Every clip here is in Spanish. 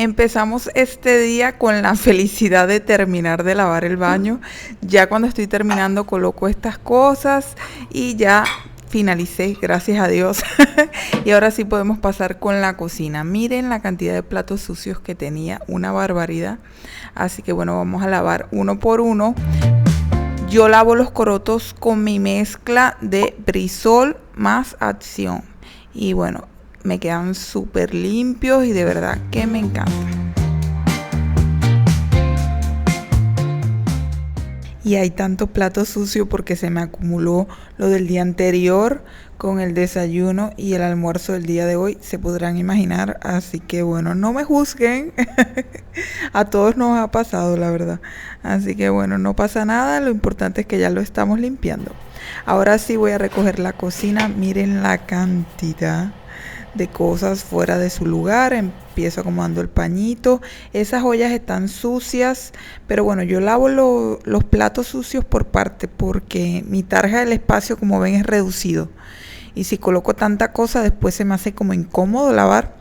Empezamos este día con la felicidad de terminar de lavar el baño. Ya cuando estoy terminando coloco estas cosas y ya finalicé, gracias a Dios. Y ahora sí podemos pasar con la cocina. Miren la cantidad de platos sucios que tenía, una barbaridad. Así que bueno, vamos a lavar uno por uno. Yo lavo los corotos con mi mezcla de Brisol más Acción. Y bueno, me quedan súper limpios y de verdad que me encanta. Y hay tanto plato sucio porque se me acumuló lo del día anterior con el desayuno y el almuerzo del día de hoy, se podrán imaginar. Así que bueno, no me juzguen. A todos nos ha pasado, la verdad. Así que bueno, no pasa nada, lo importante es que ya lo estamos limpiando. Ahora sí voy a recoger la cocina. Miren la cantidad de cosas fuera de su lugar. Empiezo acomodando el pañito. Esas ollas están sucias, pero bueno, yo lavo los platos sucios por parte porque mi tarja del espacio, como ven, es reducido y si coloco tanta cosa después se me hace como incómodo lavar,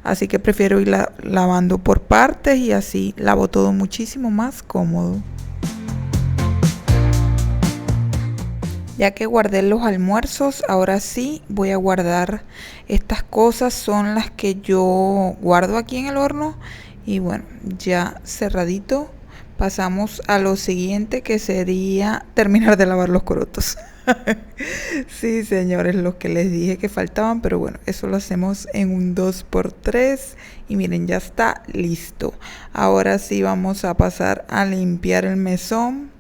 así que prefiero ir lavando por partes y así lavo todo muchísimo más cómodo. Ya que guardé los almuerzos, ahora sí voy a guardar estas cosas. Son las que yo guardo aquí en el horno. Y bueno, ya cerradito, pasamos a lo siguiente, que sería terminar de lavar los corotos. Sí, señores, los que les dije que faltaban, pero bueno, eso lo hacemos en un 2x3. Y miren, ya está listo. Ahora sí vamos a pasar a limpiar el mesón.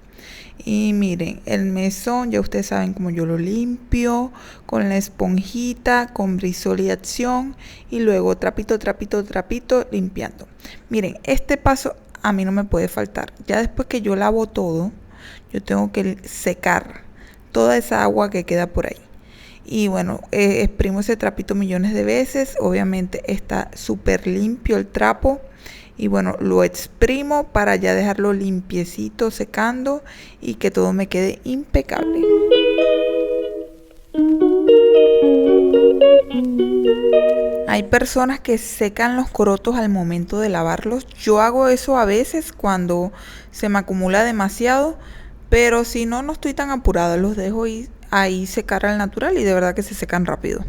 Y miren, el mesón, ya ustedes saben cómo yo lo limpio, con la esponjita, con Brisol y Acción, y luego trapito, trapito, trapito, limpiando. Miren, este paso a mí no me puede faltar. Ya después que yo lavo todo, yo tengo que secar toda esa agua que queda por ahí. Y bueno, exprimo ese trapito millones de veces. Obviamente está súper limpio el trapo. Y bueno, lo exprimo para ya dejarlo limpiecito, secando y que todo me quede impecable. Hay personas que secan los corotos al momento de lavarlos. Yo hago eso a veces cuando se me acumula demasiado, pero si no, no estoy tan apurada. Los dejo ahí secar al natural y de verdad que se secan rápido.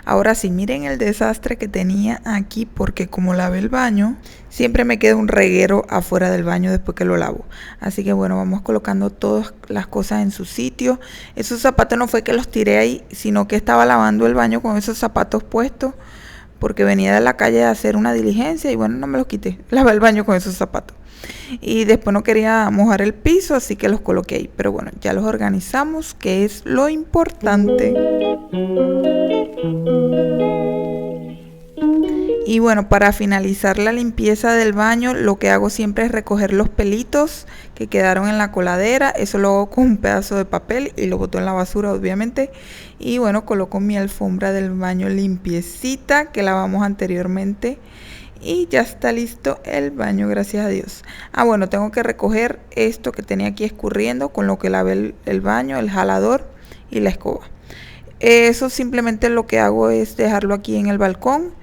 Ahora sí, miren el desastre que tenía aquí, porque como lavé el baño, siempre me queda un reguero afuera del baño después que lo lavo. Así que bueno, vamos colocando todas las cosas en su sitio. Esos zapatos no fue que los tiré ahí, sino que estaba lavando el baño con esos zapatos puestos porque venía de la calle a hacer una diligencia y bueno, no me los quité. Lavé el baño con esos zapatos. Y después no quería mojar el piso, así que los coloqué ahí. Pero bueno, ya los organizamos, que es lo importante. Y bueno, para finalizar la limpieza del baño, lo que hago siempre es recoger los pelitos que quedaron en la coladera. Eso lo hago con un pedazo de papel y lo boto en la basura, obviamente. Y bueno, coloco mi alfombra del baño limpiecita que lavamos anteriormente. Y ya está listo el baño, gracias a Dios. Bueno, tengo que recoger esto que tenía aquí escurriendo con lo que lavé el baño, el jalador y la escoba. Eso simplemente lo que hago es dejarlo aquí en el balcón.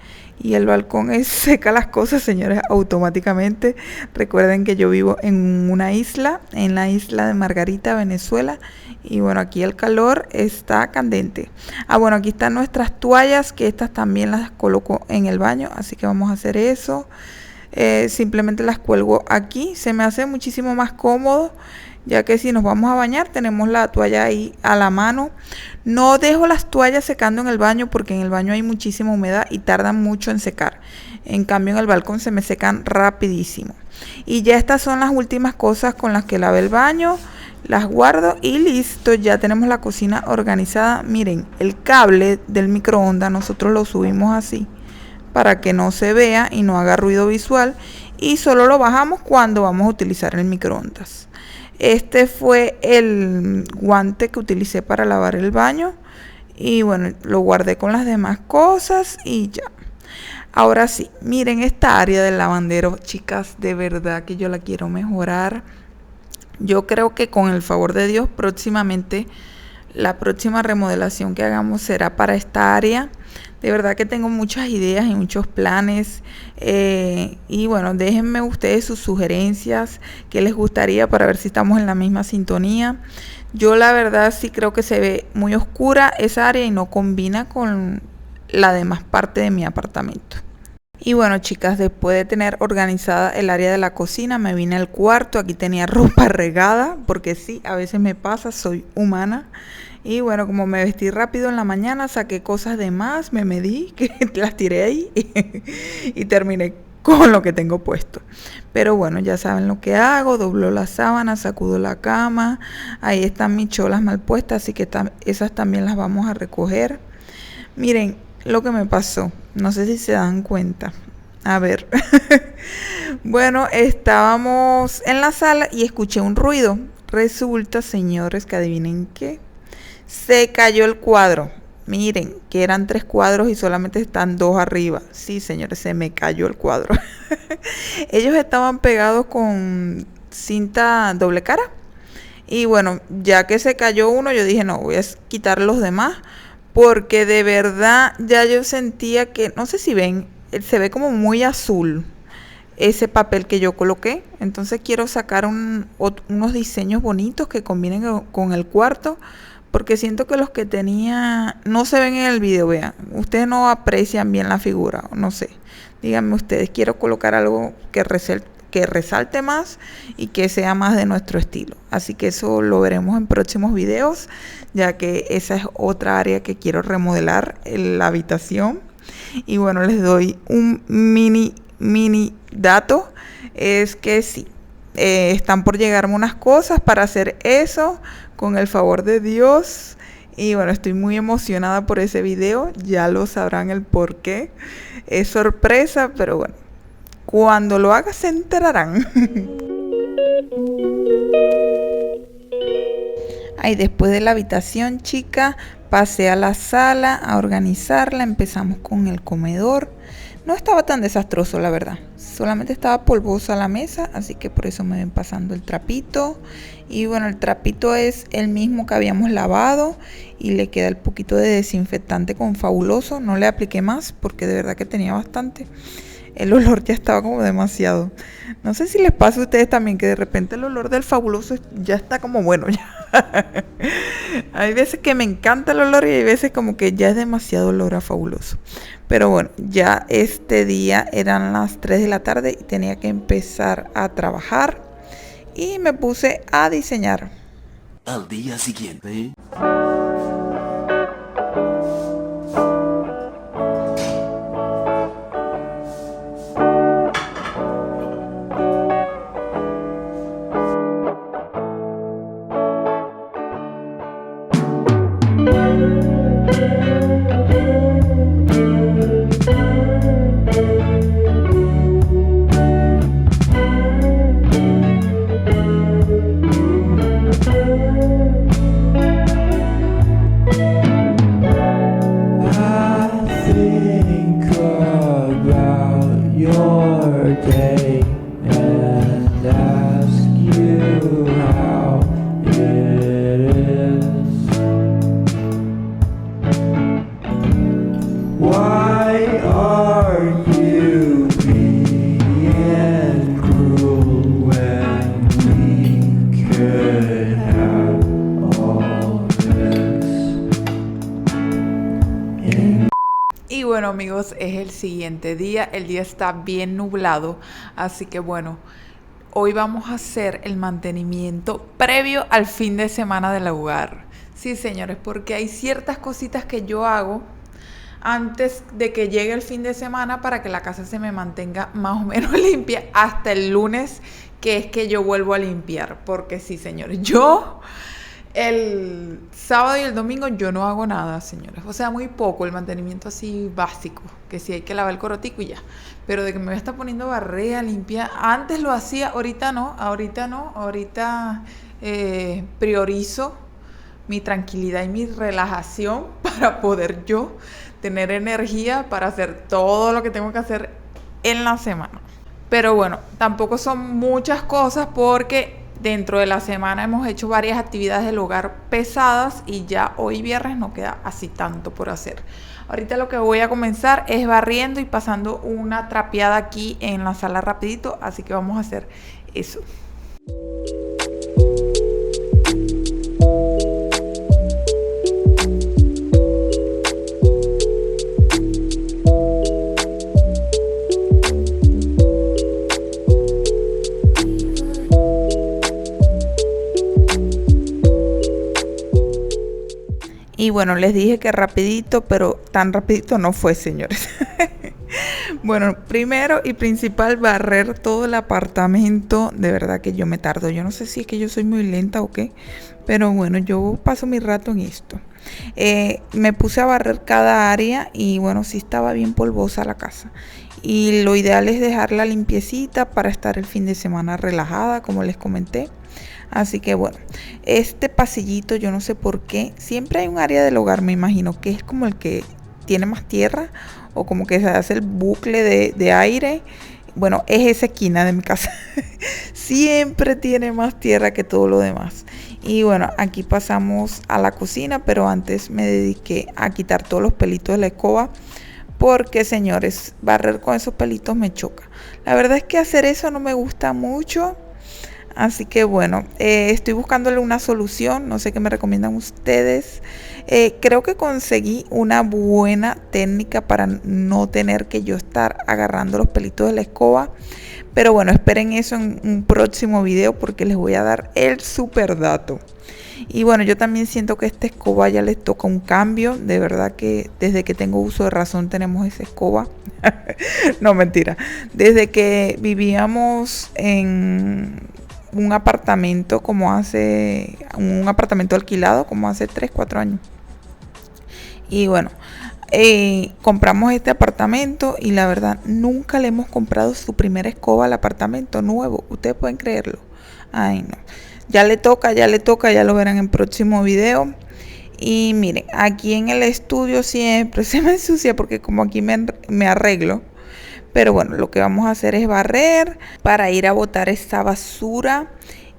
Y el balcón seca las cosas, señores, automáticamente. Recuerden que yo vivo en una isla, en la isla de Margarita, Venezuela. Y bueno, aquí el calor está candente. Bueno, aquí están nuestras toallas, que estas también las coloco en el baño. Así que vamos a hacer eso. Simplemente las cuelgo aquí. Se me hace muchísimo más cómodo, ya que si nos vamos a bañar tenemos la toalla ahí a la mano. No dejo las toallas secando en el baño porque en el baño hay muchísima humedad y tardan mucho en secar. En cambio en el balcón se me secan rapidísimo. Y ya estas son las últimas cosas con las que lavé el baño. Las guardo y listo, ya tenemos la cocina organizada. Miren, el cable del microondas nosotros lo subimos así para que no se vea y no haga ruido visual. Y solo lo bajamos cuando vamos a utilizar el microondas. Este fue el guante que utilicé para lavar el baño. Y bueno, lo guardé con las demás cosas y ya. Ahora sí, miren esta área del lavandero, chicas, de verdad que yo la quiero mejorar. Yo creo que con el favor de Dios próximamente, la próxima remodelación que hagamos será para esta área. De verdad que tengo muchas ideas y muchos planes. Y bueno, déjenme ustedes sus sugerencias, qué les gustaría para ver si estamos en la misma sintonía. Yo la verdad sí creo que se ve muy oscura esa área y no combina con la demás parte de mi apartamento. Y bueno, chicas, después de tener organizada el área de la cocina, me vine al cuarto. Aquí tenía ropa regada, porque sí, a veces me pasa, soy humana. Y bueno, como me vestí rápido en la mañana, saqué cosas de más, me medí, que las tiré ahí y terminé con lo que tengo puesto. Pero bueno, ya saben lo que hago, doblo la sábana, sacudo la cama. Ahí están mis cholas mal puestas, así que esas también las vamos a recoger. Miren lo que me pasó, no sé si se dan cuenta. A ver, bueno, estábamos en la sala y escuché un ruido. Resulta, señores, que adivinen qué, se cayó el cuadro. Miren, que eran 3 cuadros y solamente están 2 arriba. Sí, señores, se me cayó el cuadro. Ellos estaban pegados con cinta doble cara. Y bueno, ya que se cayó uno, yo dije, no, voy a quitar los demás. Porque de verdad ya yo sentía que, no sé si ven, se ve como muy azul ese papel que yo coloqué. Entonces quiero sacar unos diseños bonitos que combinen con el cuarto. Porque siento que los que tenía no se ven en el video, vean. Ustedes no aprecian bien la figura, no sé. Díganme ustedes, quiero colocar algo que resalte más y que sea más de nuestro estilo. Así que eso lo veremos en próximos videos, ya que esa es otra área que quiero remodelar, la habitación. Y bueno, les doy un mini dato, es que sí, están por llegarme unas cosas para hacer eso, con el favor de Dios. Y bueno, estoy muy emocionada por ese video, ya lo sabrán el por qué. Es sorpresa, pero bueno, cuando lo haga se enterarán. Ahí después de la habitación, chica, pasé a la sala a organizarla. Empezamos con el comedor. No estaba tan desastroso, la verdad. Solamente estaba polvosa la mesa, así que por eso me ven pasando el trapito. Y bueno, el trapito es el mismo que habíamos lavado y le queda el poquito de desinfectante con Fabuloso. No le apliqué más porque de verdad que tenía bastante. El olor ya estaba como demasiado. No sé si les pasa a ustedes también que de repente el olor del Fabuloso ya está como bueno ya. Hay veces que me encanta el olor y hay veces como que ya es demasiado olor a Fabuloso. Pero bueno, ya este día eran las 3 de la tarde y tenía que empezar a trabajar y me puse a diseñar. Al día siguiente. Y bueno, amigos, es el siguiente día. El día está bien nublado, así que bueno, hoy vamos a hacer el mantenimiento previo al fin de semana del hogar. Sí, señores, porque hay ciertas cositas que yo hago antes de que llegue el fin de semana para que la casa se me mantenga más o menos limpia hasta el lunes, que es que yo vuelvo a limpiar. Porque sí, señores, yo el sábado y el domingo yo no hago nada, señores. O sea, muy poco, el mantenimiento así básico, que si hay que lavar el corotico y ya. Pero de que me voy a estar poniendo barrea, limpia, antes lo hacía, ahorita no. Ahorita priorizo mi tranquilidad y mi relajación para poder yo tener energía para hacer todo lo que tengo que hacer en la semana. Pero bueno, tampoco son muchas cosas porque dentro de la semana hemos hecho varias actividades del hogar pesadas y ya hoy viernes no queda así tanto por hacer. Ahorita lo que voy a comenzar es barriendo y pasando una trapeada aquí en la sala rapidito, así que vamos a hacer eso. Y bueno, les dije que rapidito, pero tan rapidito no fue, señores. Bueno, primero y principal, barrer todo el apartamento. De verdad que yo me tardo. Yo no sé si es que yo soy muy lenta o qué, pero bueno, yo paso mi rato en esto. Me puse a barrer cada área y bueno, sí estaba bien polvosa la casa. Y lo ideal es dejarla limpiecita para estar el fin de semana relajada, como les comenté. Así que bueno, este pasillito, yo no sé por qué, siempre hay un área del hogar, me imagino, que es como el que tiene más tierra o como que se hace el bucle de aire. Bueno, es esa esquina de mi casa. Siempre tiene más tierra que todo lo demás. Y bueno, aquí pasamos a la cocina, pero antes me dediqué a quitar todos los pelitos de la escoba. Porque, señores, barrer con esos pelitos me choca. La verdad es que hacer eso no me gusta mucho. Así que bueno, estoy buscándole una solución, no sé qué me recomiendan ustedes. Creo que conseguí una buena técnica para no tener que yo estar agarrando los pelitos de la escoba. Pero bueno, esperen eso en un próximo video porque les voy a dar el super dato. Y bueno, yo también siento que esta escoba ya les toca un cambio. De verdad que desde que tengo uso de razón tenemos esa escoba. No, mentira. Desde que vivíamos en un apartamento un apartamento alquilado como hace 3, 4 años. Y bueno, compramos este apartamento y la verdad nunca le hemos comprado su primera escoba al apartamento nuevo. Ustedes pueden creerlo. Ay, no. Ya le toca, ya lo verán en el próximo video. Y miren, aquí en el estudio siempre se me ensucia porque como aquí me arreglo. Pero bueno, lo que vamos a hacer es barrer para ir a botar esta basura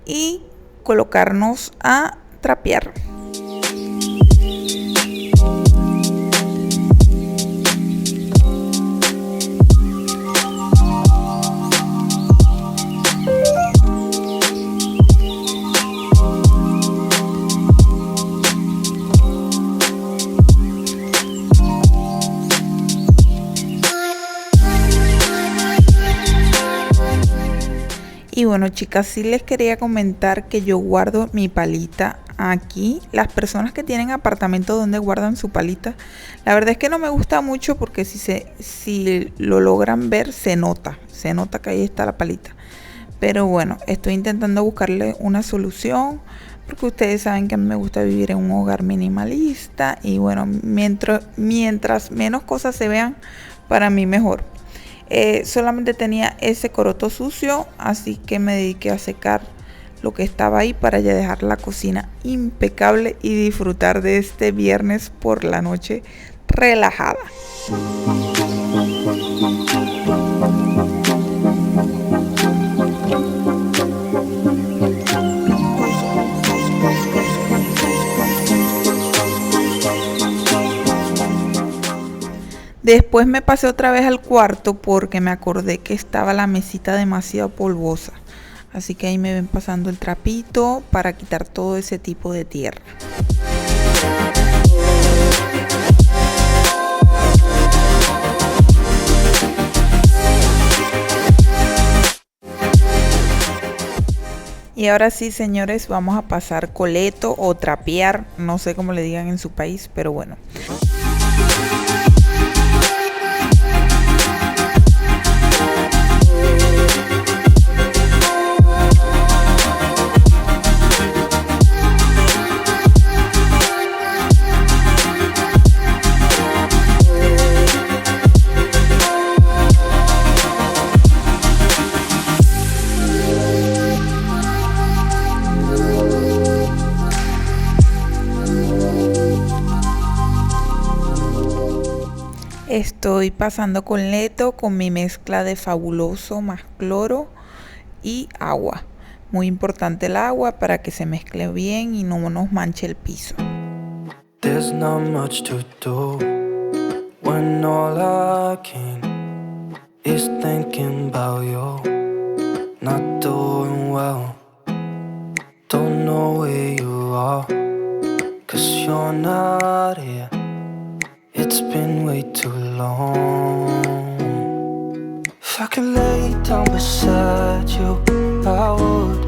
y colocarnos a trapear. Y bueno, chicas, sí les quería comentar que yo guardo mi palita aquí. Las personas que tienen apartamentos donde guardan su palita, la verdad es que no me gusta mucho porque si lo logran ver, se nota que ahí está la palita. Pero bueno, estoy intentando buscarle una solución porque ustedes saben que a mí me gusta vivir en un hogar minimalista. Y bueno, mientras menos cosas se vean, para mí mejor. Solamente tenía ese coroto sucio, así que me dediqué a secar lo que estaba ahí para ya dejar la cocina impecable y disfrutar de este viernes por la noche relajada. Después me pasé otra vez al cuarto porque me acordé que estaba la mesita demasiado polvosa. Así que ahí me ven pasando el trapito para quitar todo ese tipo de tierra. Y ahora sí, señores, vamos a pasar coleto o trapear. No sé cómo le digan en su país, pero bueno. Estoy pasando coleto con mi mezcla de Fabuloso más cloro y agua. Muy importante el agua para que se mezcle bien y no nos manche el piso. There's not much to do when all I can is thinking about you. Not doing well, don't know where you are, 'cause you're not here. It's been way too long. If I could lay down beside you, I would.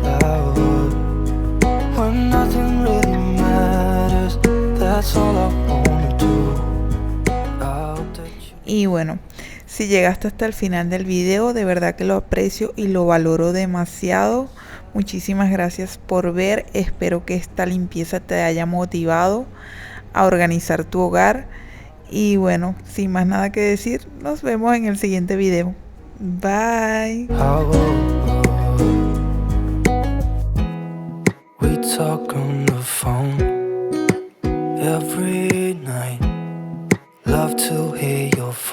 When nothing really matters, that's all I wanna do. I hope that you... Y bueno, si llegaste hasta el final del video, de verdad que lo aprecio y lo valoro demasiado. Muchísimas gracias por ver. Espero que esta limpieza te haya motivado a organizar tu hogar. Y bueno, sin más nada que decir, nos vemos en el siguiente video. Bye. We talk on the phone every night. Love to hear your voice.